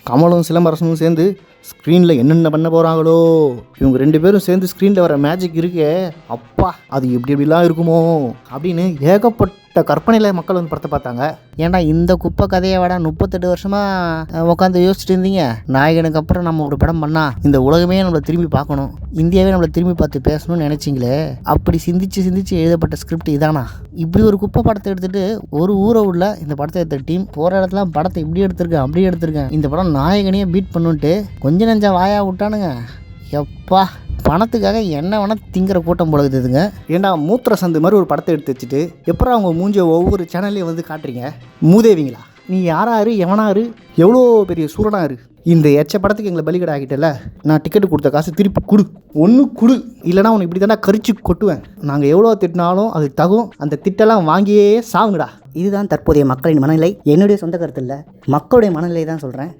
கமலும் சிலம்பரசனும் சேர்ந்து ஸ்க்ரீனில் என்னென்ன பண்ண போகிறாங்களோ. இவங்க 2 பேரும் சேர்ந்து ஸ்க்ரீனில் வர மேஜிக் இருக்கே அப்பா, அது எப்படி எப்படிலாம் இருக்குமோ அப்படின்னு ஏகப்பட்ட கற்பனையில் மக்கள் வந்து படத்தை பார்த்தாங்க. ஏன்னா இந்த குப்பை கதையை விட 38 வருஷமாக உட்காந்து யோசிச்சுட்டு இருந்தீங்க. நாயகனுக்கு அப்புறம் நம்ம ஒரு படம் பண்ணால் இந்த உலகமே நம்மளை திரும்பி பார்க்கணும், இந்தியாவே நம்மளை திரும்பி பார்த்து பேசணும்னு நினச்சிங்களே. அப்படி சிந்திச்சு எழுதப்பட்ட ஸ்கிரிப்ட் இதானா? இப்படி ஒரு குப்பை படத்தை எடுத்துகிட்டு ஒரு ஊரை உள்ள இந்த படத்தை எடுத்த டீம் போகிற இடத்துல படத்தை இப்படி எடுத்திருக்கேன் அப்படி எடுத்திருக்கேன், இந்த படம் நாயகனையே பீட் பண்ணுன்ட்டு கொஞ்சம் நெஞ்சா வாயா விட்டானுங்க. எப்பா, பணத்துக்காக என்ன வேணால் திங்கிற கூட்டம் போலகுதுங்க. ஏன்னா மூத்திர சந்து மாதிரி ஒரு படத்தை எடுத்து வச்சுட்டு எப்போ அவங்க மூஞ்ச ஒவ்வொரு சேனல்லையும் வந்து காட்டுறீங்க? மூதேவிங்களா நீ? யாராரு எவனாரு எவ்வளோ பெரிய சூரனாரு? இந்த எச்ச படத்துக்கு எங்களை பலிகடை ஆகிட்டல. நான் டிக்கெட்டு கொடுத்த காசு திருப்பி கொடு, ஒன்று கொடு, இல்லைனா உனக்கு இப்படி தானே கரிச்சு கொட்டுவேன். நாங்கள் எவ்வளோ திட்டினாலும் அது தகும், அந்த திட்டெல்லாம் வாங்கியே சாவுங்கடா. இதுதான் தற்போதைய மக்களின் மனநிலை. என்னுடைய சொந்த கருத்து இல்லை, மக்களுடைய மனநிலை தான் சொல்கிறேன்.